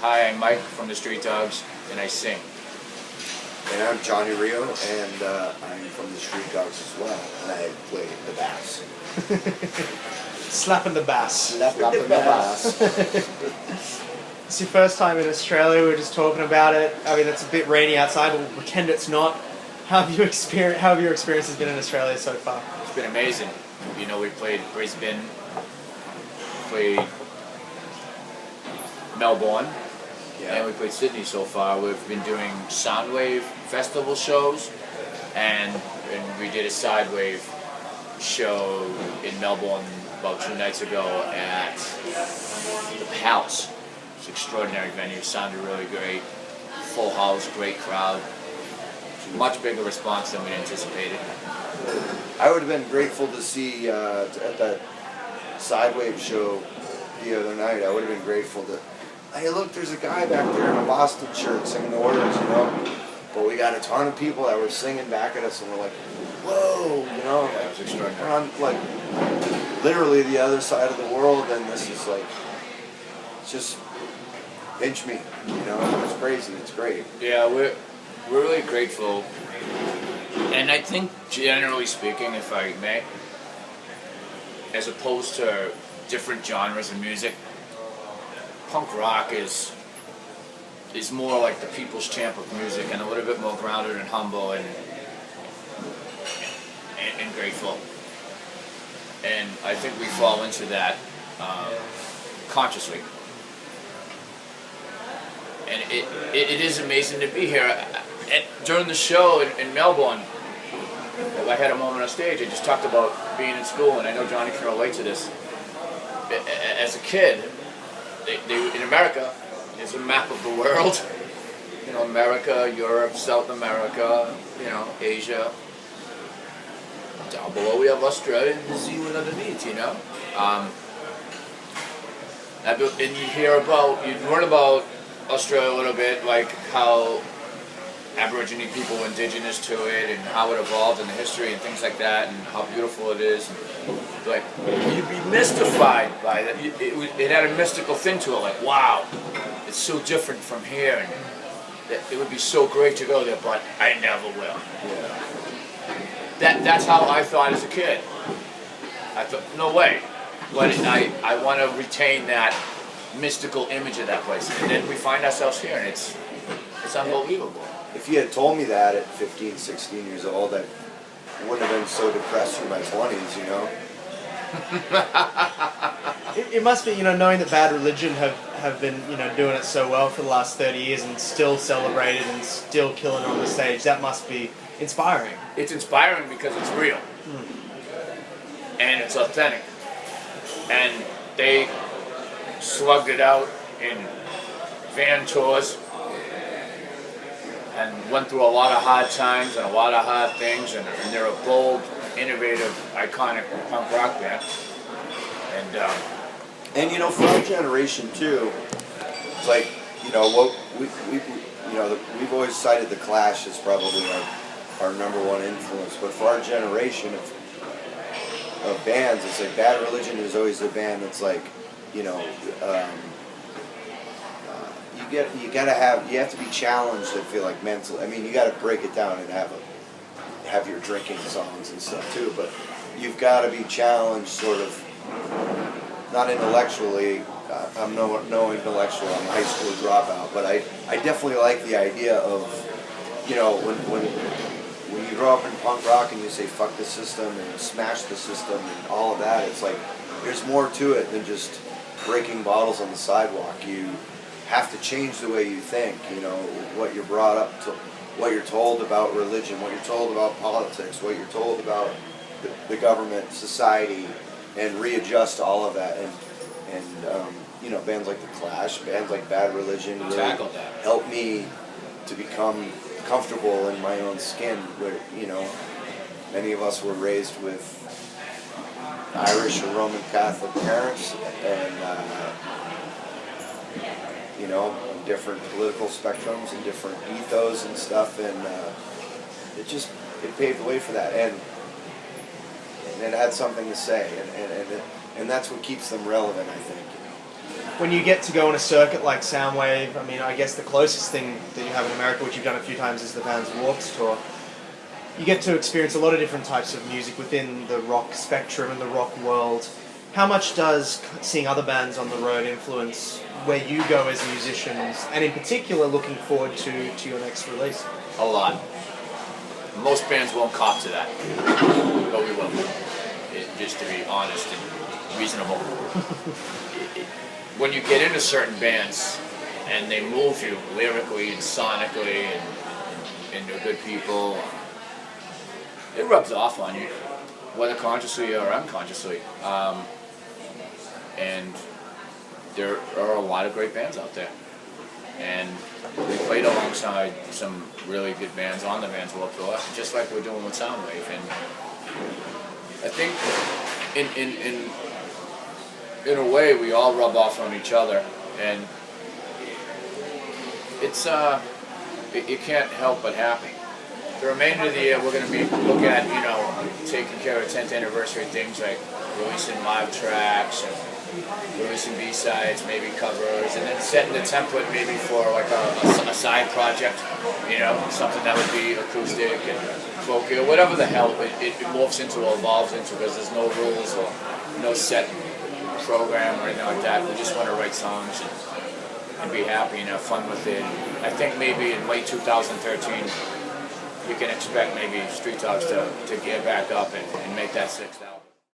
Hi, I'm Mike from the Street Dogs, and I sing. And I'm Johnny Rio, and I'm from the Street Dogs as well, and I play the bass. Slapping the bass. Slapping the bass. It's your first time in Australia. We were just talking about it. I mean, it's a bit rainy outside, but we'll pretend it's not. How have your experiences been in Australia so far? It's been amazing. You know, we played Brisbane, played Melbourne, and we played Sydney so far. We've been doing Soundwave festival shows, and we did a Sidewave show in Melbourne about 2 nights ago at the Palace. It's an extraordinary venue, sounded really great. Full house, great crowd. Much bigger response than we anticipated. I would have been grateful to see at that Sidewave show the other night. I would have been grateful to, hey, look, there's a guy back there in a Boston shirt singing the words, you know. But we got a ton of people that were singing back at us, and we're like, whoa, you know. Yeah, it was extraordinary. We're on like literally the other side of the world, and this is like, it's just pinch me, you know. It's crazy. It's great. Yeah, we're really grateful. And I think, generally speaking, if I may, as opposed to different genres of music, punk rock is more like the people's champ of music, and a little bit more grounded and humble and grateful. And I think we fall into that consciously. And it is amazing to be here. And during the show in Melbourne, I had a moment on stage. I just talked about being in school, and I know Johnny can relate to this. As a kid, they in America, there's a map of the world. You know, America, Europe, South America, you know, Asia. Down below we have Australia and New Zealand underneath, you know. And you learn about Australia a little bit, like how Aborigine people were indigenous to it and how it evolved in the history and things like that, and how beautiful it is. Like, you'd be mystified by that. It had a mystical thing to it, like, wow, it's so different from here, and it would be so great to go there, but I never will. Yeah. That's how I thought as a kid. I thought, no way. But I want to retain that mystical image of that place. And then we find ourselves here, and it's unbelievable. If you had told me that at 15, 16 years old, I wouldn't have been so depressed in my 20s, you know? It must be, you know, knowing that Bad Religion have been, you know, doing it so well for the last 30 years and still celebrated and still killing on the stage. That must be inspiring. It's inspiring because it's real. And it's authentic. And they slugged it out in van tours and went through a lot of hard times and a lot of hard things, and they're a bold, innovative, iconic punk rock band. And you know, for our generation too, it's like, you know, what we've always cited the Clash as probably our number one influence, but for our generation of bands, it's like Bad Religion is always the band that's like, you know, you have to be challenged. I feel like mentally. I mean, you got to break it down and have your drinking songs and stuff too. But you've got to be challenged, sort of, not intellectually. I'm no intellectual. I'm a high school dropout. But I definitely like the idea of, you know, when you grow up in punk rock and you say fuck the system and smash the system and all of that. It's like there's more to it than just breaking bottles on the sidewalk. You have to change the way you think, you know, what you're brought up to, what you're told about religion, what you're told about politics, what you're told about the government, society, and readjust all of that. And you know, bands like The Clash, bands like Bad Religion really help me to become comfortable in my own skin, where, you know, many of us were raised with Irish or Roman Catholic parents, and you know, different political spectrums and different ethos and stuff, and it paved the way for that, and it had something to say, and that's what keeps them relevant, I think. when you get to go on a circuit like Soundwave, I mean, I guess the closest thing that you have in America, which you've done a few times, is the Vans Warped Tour. You get to experience a lot of different types of music within the rock spectrum and the rock world. How much does seeing other bands on the road influence where you go as musicians, and in particular looking forward to your next release? A lot. Most bands won't cop to that, but we will. Just to be honest and reasonable. When you get into certain bands and they move you lyrically and sonically and they're good people, it rubs off on you, whether consciously or unconsciously. And there are a lot of great bands out there. And we played alongside some really good bands on the Vans Warped Tour, just like we're doing with Soundwave. And I think in a way we all rub off on each other, and it's you can't help but happen. The remainder of the year we're going to be looking at, taking care of 10th anniversary things like releasing live tracks and releasing B-sides, maybe covers, and then setting the template maybe for like a side project, something that would be acoustic and folky or whatever the hell it morphs into or evolves into, because there's no rules or no set program or anything like that. We just want to write songs and be happy and have fun with it. I think maybe in late 2013 you can expect maybe Street Talks to gear back up and make that 6th album.